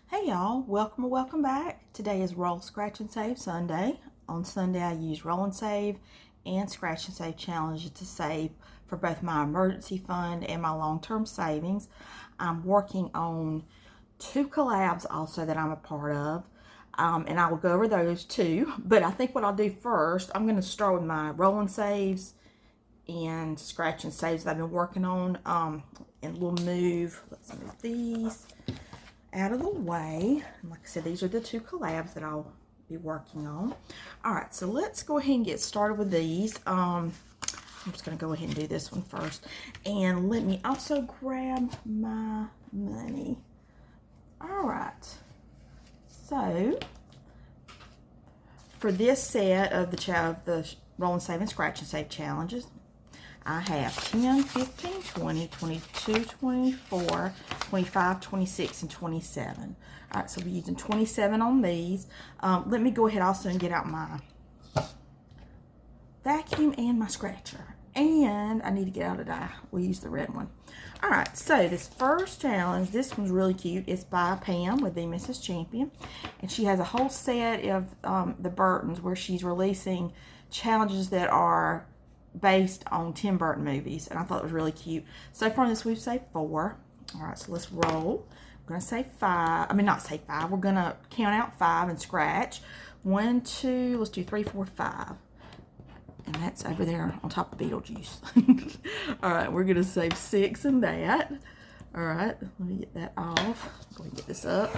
Hey y'all, welcome or welcome back. Today is Roll, Scratch, and Save Sunday. On Sunday I use Roll and Save and Scratch and Save challenges to save for both my emergency fund and my long-term savings. I'm working on 2 collabs also that I'm a part of. And I will go over those too. But I think what I'll do first, I'm going to start with my Roll and Saves and Scratch and Saves that I've been working on. And let's move these out of the way. And like I said, these are the 2 collabs that I'll be working on. All right, so let's go ahead and get started with these. I'm just going to go ahead and do this one first. And let me also grab my money. All right, so for this set of the Roll and Save and Scratch and Save challenges, I have 10, 15, 20, 22, 24, 25, 26, and 27. All right, so we're using 27 on these. Let me go ahead also and get out my vacuum and my scratcher. And I need to get out a die. We'll use the red one. All right, so this first challenge, this one's really cute. It's by Pam with the Mrs. Champion. And she has a whole set of the Burtons where she's releasing challenges that are based on Tim Burton movies, and I thought it was really cute. So far in this, we've saved 4. All right, so let's roll. I'm going to say 5. I mean, not say 5. We're going to count out 5 and scratch. 1, 2, let's do 3, 4, 5. And that's over there on top of Beetlejuice. All right, we're going to save 6 in that. All right, let me get that off. Go ahead and get this up.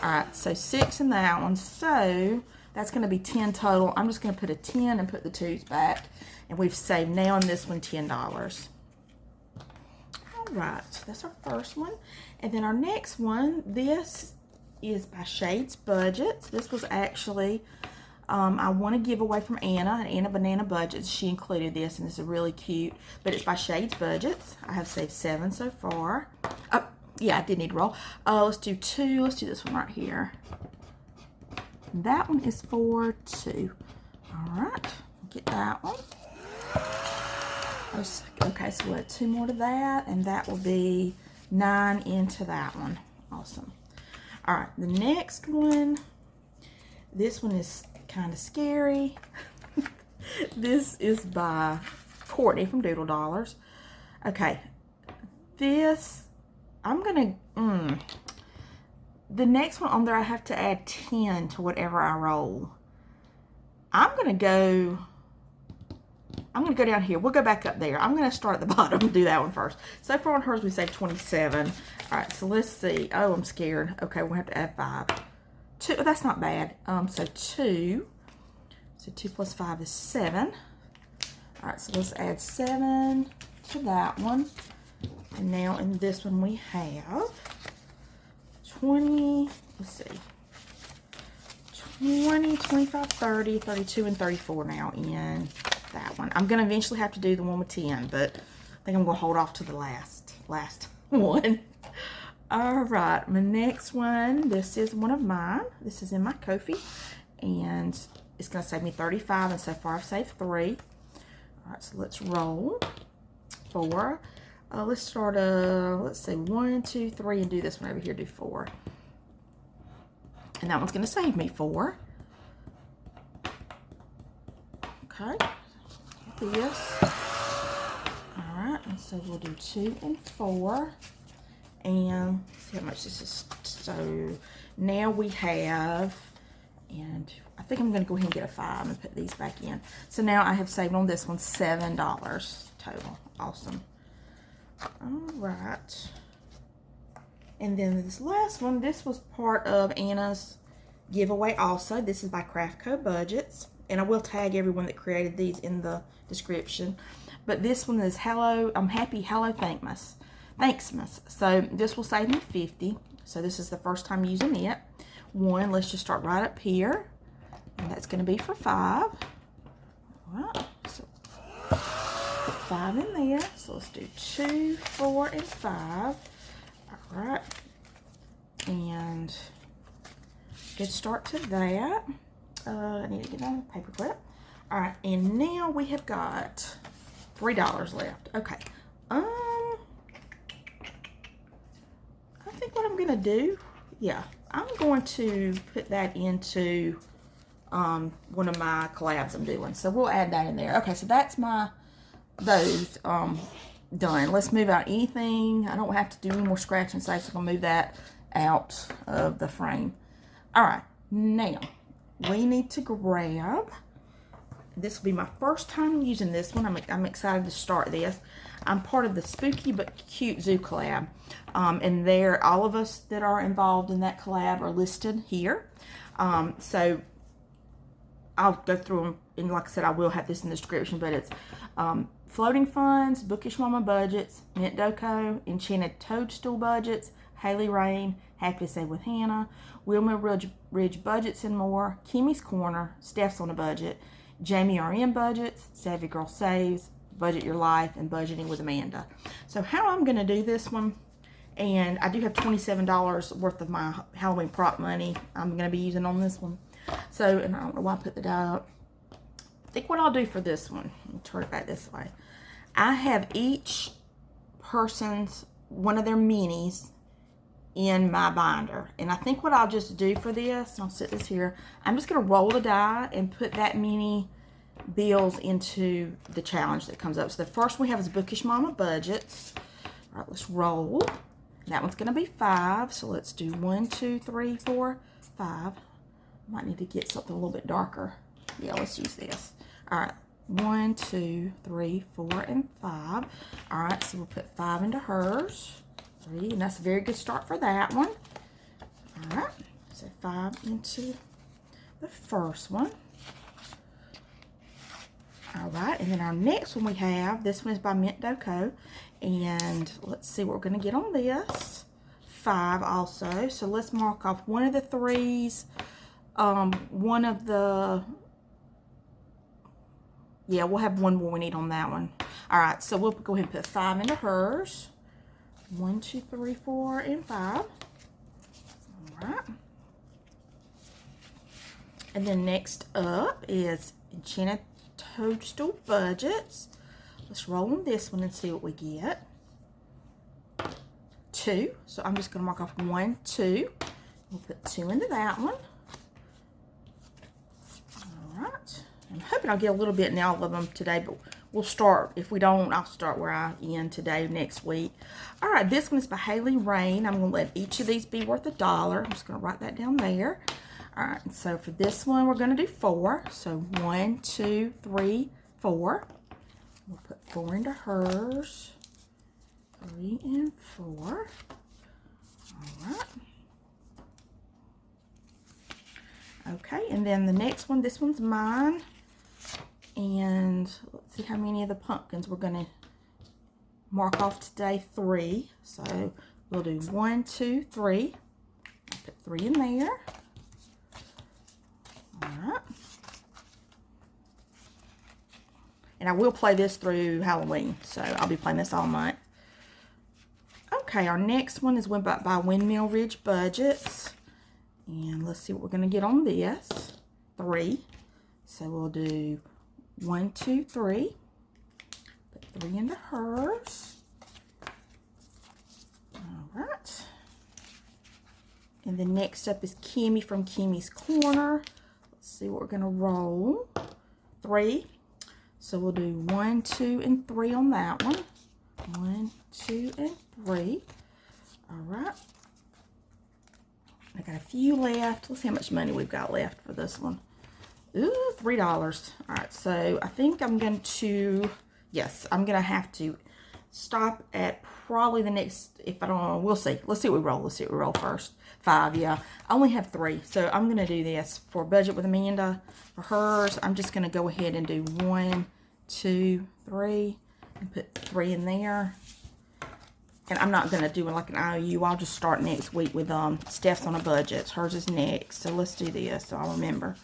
All right, so 6 in that one. So that's going to be 10 total. I'm just going to put a 10 and put the 2s back. And we've saved now on this one $10. All right, so that's our first one. And then our next one, this is by Shades Budgets. This was actually, I won a giveaway from Anna Banana Budgets. She included this, and this is really cute. But it's by Shades Budgets. I have saved 7 so far. Oh, yeah, I did need to roll. Let's do 2. Let's do this one right here. That one is for 2. All right, get that one. Okay, so we'll add 2 more to that, and that will be 9 into that one. Awesome. All right, the next one, this one is kind of scary. This is by Courtney from Doodle Dollars. Okay, this, I'm going to, the next one on there, I have to add 10 to whatever I roll. I'm going to go down here. We'll go back up there. I'm going to start at the bottom and do that one first. So far on hers, we saved 27. All right, so let's see. Oh, I'm scared. Okay, we'll have to add 5. 2, that's not bad. So 2. So 2 plus 5 is 7. All right, so let's add 7 to that one. And now in this one, we have 20, let's see, 20, 25, 30, 32, and 34 now in that one. I'm going to eventually have to do the one with 10, but I think I'm going to hold off to the last one. All right, my next one, this is one of mine. This is in my Ko-fi, and it's going to save me 35, and so far I've saved 3. All right, so let's roll 4. Let's start, let's say 1, 2, 3, and do this one over here, do 4. And that one's going to save me 4. Okay, this. All right, and so we'll do 2 and 4. And see how much this is. So now we have, and I think I'm going to go ahead and get a 5 and put these back in. So now I have saved on this one $7 total. Awesome. All right, and then this last one, this was part of Anna's giveaway also. This is by Craftco Budgets, and I will tag everyone that created these in the description. But this one is Hello, I'm Happy Hello Thanksmas. So this will save me 50. So this is the first time using it. 1, let's just start right up here, and that's going to be for 5. All right, so 5 in there. So let's do 2, 4, and 5. All right. And good start to that. I need to get another paper clip. All right. And now we have got $3 left. Okay. I think what I'm going to do yeah, I'm going to put that into one of my collabs I'm doing. So we'll add that in there. Okay, so that's those done. Let's move out anything. I don't have to do any more scratch and save, so I'm going to move that out of the frame. All right, now we need to grab, this will be my first time using this one. I'm excited to start this. I'm part of the Spooky But Cute Zoo collab. And there, all of us that are involved in that collab are listed here. So I'll go through them, and like I said, I will have this in the description, but it's Floating Funds, Bookish Mama Budgets, Mint Doco, Enchanted Toadstool Budgets, Haley Rain, Happy to Save with Hannah, Wilma Ridge Budgets and More, Kimmy's Corner, Steph's on a Budget, Jamie RM Budgets, Savvy Girl Saves, Budget Your Life, and Budgeting with Amanda. So how I'm going to do this one, and I do have $27 worth of my Halloween prop money I'm going to be using on this one. So, and I don't know why I put the die up. I think what I'll do for this one, let me turn it back this way. I have each person's, one of their minis in my binder. And I think what I'll just do for this, I'll set this here, I'm just going to roll the die and put that mini bills into the challenge that comes up. So the first one we have is Bookish Mama Budgets. All right, let's roll. That one's going to be 5. So let's do 1, 2, 3, 4, 5. Might need to get something a little bit darker. Yeah, let's use this. All right, 1, 2, 3, 4, and 5. All right, so we'll put 5 into hers. 3, and that's a very good start for that one. All right, so 5 into the first one. All right, and then our next one we have, this one is by Mint Doco, and let's see what we're going to get on this. 5 also, so let's mark off one of the 3s. One of the, yeah, we'll have one more we need on that one. All right, so we'll go ahead and put 5 into hers. 1, 2, 3, 4, and 5. All right. And then next up is Enchanted Toadstool Budgets. Let's roll on this one and see what we get. 2. So I'm just going to mark off 1, 2. We'll put 2 into that one. Alright, I'm hoping I'll get a little bit in all of them today, but we'll start. If we don't, I'll start where I end today, next week. Alright, this one is by Haley Rain. I'm going to let each of these be worth $1. I'm just going to write that down there. Alright, so for this one, we're going to do 4. So 1, 2, 3, 4. We'll put 4 into hers. 3 and 4. Alright. Okay, and then the next one, this one's mine. And let's see how many of the pumpkins we're going to mark off today. 3. So we'll do 1, 2, 3. I'll put 3 in there. Alright. And I will play this through Halloween, so I'll be playing this all month. Okay, our next one is by Windmill Ridge Budgets. And let's see what we're going to get on this. 3. So we'll do 1, 2, 3. Put 3 into hers. Alright. And then next up is Kimmy from Kimmy's Corner. Let's see what we're going to roll. 3. So we'll do 1, 2, and 3 on that one. 1, 2, and 3. Alright. I got a few left. Let's see how much money we've got left for this one. Ooh, $3. All right, so I think I'm going to, yes, I'm going to have to stop at probably the next, if I don't know, we'll see. Let's see what we roll. Let's see what we roll first. 5, yeah. I only have 3, so I'm going to do this. For Budget with Amanda, for hers, I'm just going to go ahead and do 1, 2, 3, and put 3 in there. And I'm not going to do like an IOU. I'll just start next week with Steph's on a Budget. Hers is next. So let's do this so I'll remember.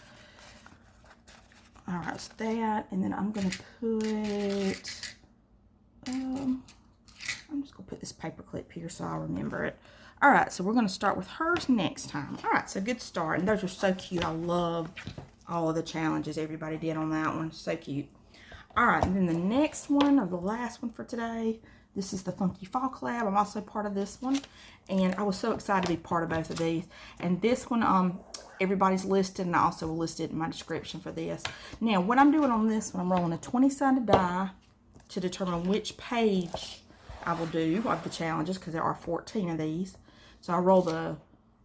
Alright, so that. And then I'm going to put... I'm just going to put this paper clip here so I'll remember it. Alright, so we're going to start with hers next time. Alright, so good start. And those are so cute. I love all of the challenges everybody did on that one. So cute. Alright, and then the next one, or the last one for today... This is the Funky Fall collab. I'm also part of this one. And I was so excited to be part of both of these. And this one, everybody's listed, and I also will list it in my description for this. Now, what I'm doing on this one, I'm rolling a 20-sided die to determine which page I will do of the challenges, because there are 14 of these. So I roll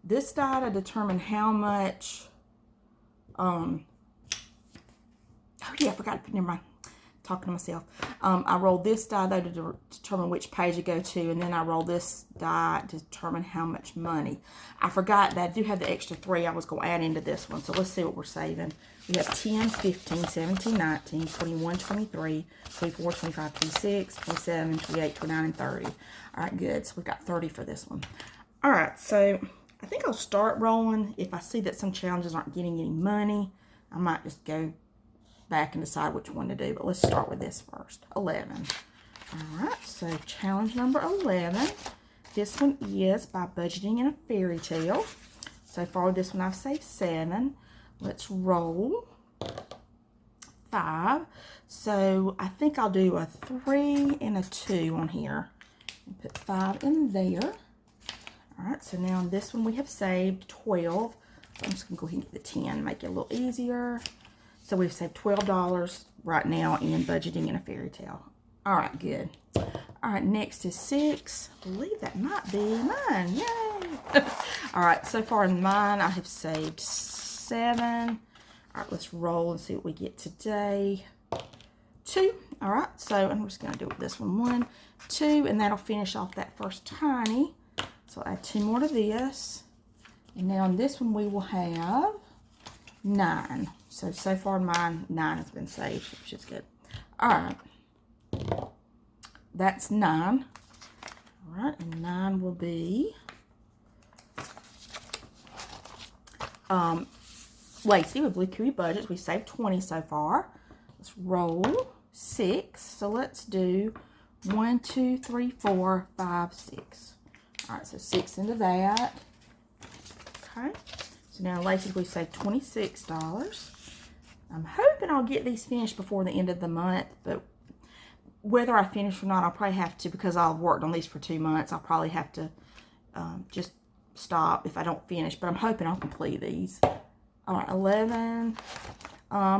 this die to determine how much, oh yeah, I forgot to put, never mind. Talking to myself. I roll this die though to determine which page to go to, and then I roll this die to determine how much money. I forgot that I do have the extra 3 I was going to add into this one, so let's see what we're saving. We have 10, 15, 17, 19, 21, 23, 24, 25, 26, 27, 28, 29, and 30. All right, good. So we've got 30 for this one. All right, so I think I'll start rolling. If I see that some challenges aren't getting any money, I might just go back and decide which one to do, but let's start with this first. 11. All right, so challenge number 11. This one is by budgeting in a fairy tale. So far with this one, I've saved 7. Let's roll 5. So I think I'll do a 3 and a 2 on here. And put 5 in there. All right, so now on this one we have saved 12. So I'm just gonna go ahead and get the 10, make it a little easier. So we've saved $12 right now in budgeting in a fairy tale. All right, good. All right, next is 6. I believe that might be mine. Yay! All right, so far in mine, I have saved 7. All right, let's roll and see what we get today. 2. All right, so I'm just going to do it with this one. 1, 2, and that'll finish off that first tiny. So I'll add 2 more to this. And now on this one, we will have 9. So far mine, 9 has been saved, which is good. All right. That's 9. All right, and 9 will be Lacey with Blue Kiwi Budgets. We saved 20 so far. Let's roll 6. So let's do 1, 2, 3, 4, 5, 6. All right, so 6 into that. Okay. So now Lacey's, we saved $26. I'm hoping I'll get these finished before the end of the month, but whether I finish or not, I'll probably have to, because I've worked on these for 2 months, I'll probably have to just stop if I don't finish, but I'm hoping I'll complete these. All right, 11.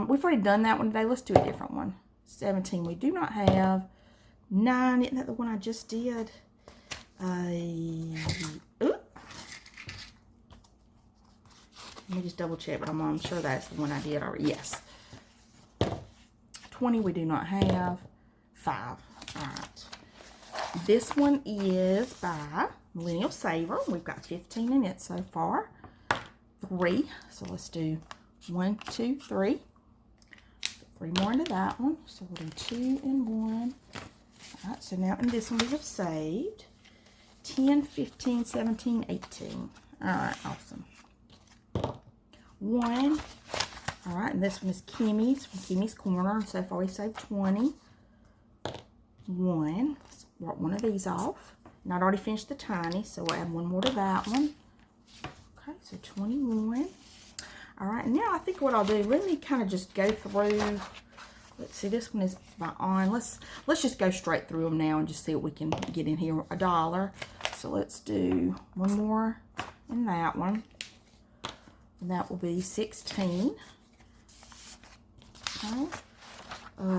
We've already done that one today. Let's do a different one. 17 we do not have. 9, isn't that the one I just did? Ooh. Let me just double check, but I'm sure that's the one I did already. Yes. 20 we do not have. 5. All right. This one is by Millennial Saver. We've got 15 in it so far. 3. So let's do 1, 2, 3. 3 more into that one. So we'll do 2 and 1. All right. So now in this one we have saved 10, 15, 17, 18. All right. Awesome. 1. All right, and this one is Kimmy's from Kimmy's Corner. So far we saved 20. 1. Let's work one of these off. And I'd already finished the tiny, so we'll add 1 more to that one. Okay, so 21. All right, and now I think what I'll do, let me kind of just go through. Let's see, this one is by on. Let's just go straight through them now and just see what we can get in here. $1. So let's do 1 more in that one. And that will be 16. Okay.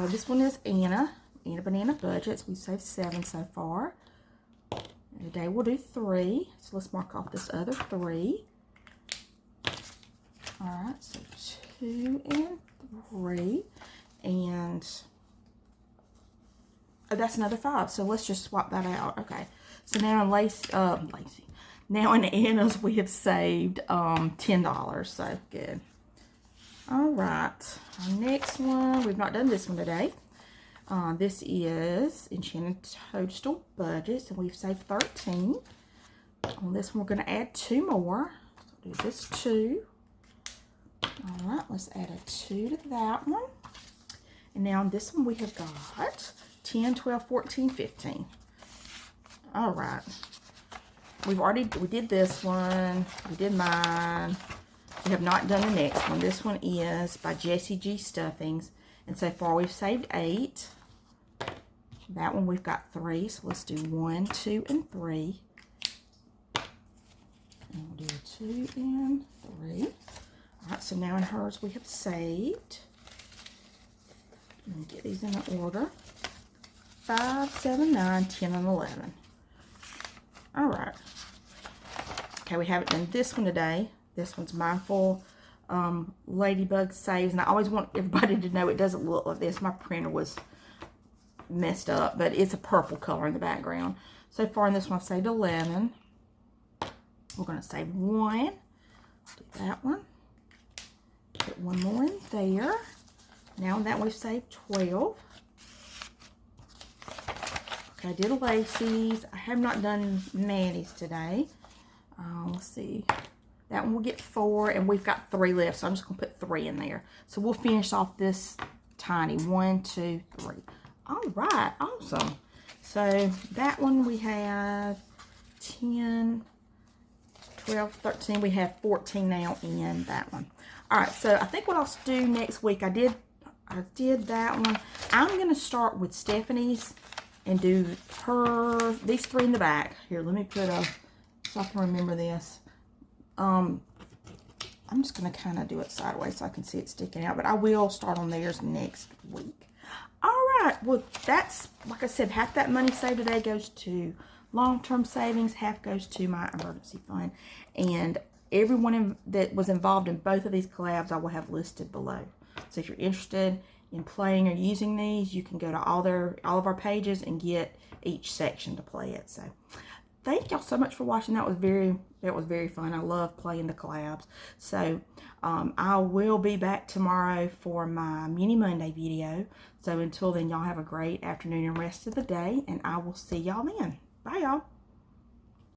This one is Anna Banana Budgets. We saved 7 so far. And today we'll do 3. So let's mark off this other 3. All right, so 2 and 3. And oh, that's another 5. So let's just swap that out. Okay. So now in Lacey. Now in Anna's we have saved $10. So good. All right. Our next one, we've not done this one today. This is Enchanted Toadstool Budgets, and we've saved 13. On this one, we're going to add 2 more. So do this 2. All right, let's add a 2 to that one. And now on this one, we have got 10, 12, 14, 15. All right. We did this one. We did mine. We have not done the next one. This one is by Jessie G Stuffings. And so far we've saved 8. That one we've got 3, so let's do 1, 2, and 3. And we'll do 2 and 3. All right, so now in hers we have saved. Let me get these in order. 5, 7, 9, 10, and 11. All right. Okay, we haven't done this one today. This one's Mindful Ladybug Saves, and I always want everybody to know it doesn't look like this. My printer was messed up, but it's a purple color in the background. So far in this one I've saved 11. We're going to save 1. Do that one. Put 1 more in there. Now in that we've saved 12. Okay, I did Lacey's. I have not done Maddie's today. Let's see. That one will get 4, and we've got 3 left, so I'm just going to put 3 in there. So we'll finish off this tiny 1, 2, 3. All right, awesome. So that one we have 10, 12, 13. We have 14 now in that one. All right, so I think what I'll do next week, I did that one. I'm going to start with Stephanie's and do these 3 in the back. Here, let me put so I can remember this. I'm just going to kind of do it sideways so I can see it sticking out, but I will start on theirs next week. All right, well, that's, like I said, half that money saved today goes to long-term savings, half goes to my emergency fund, and everyone that was involved in both of these collabs I will have listed below. So if you're interested in playing or using these, you can go to all of our pages and get each section to play it. So thank y'all so much for watching. That was very fun. I love playing the collabs. So I will be back tomorrow for my Mini Monday video. So until then, y'all have a great afternoon and rest of the day, and I will see y'all then. Bye, y'all.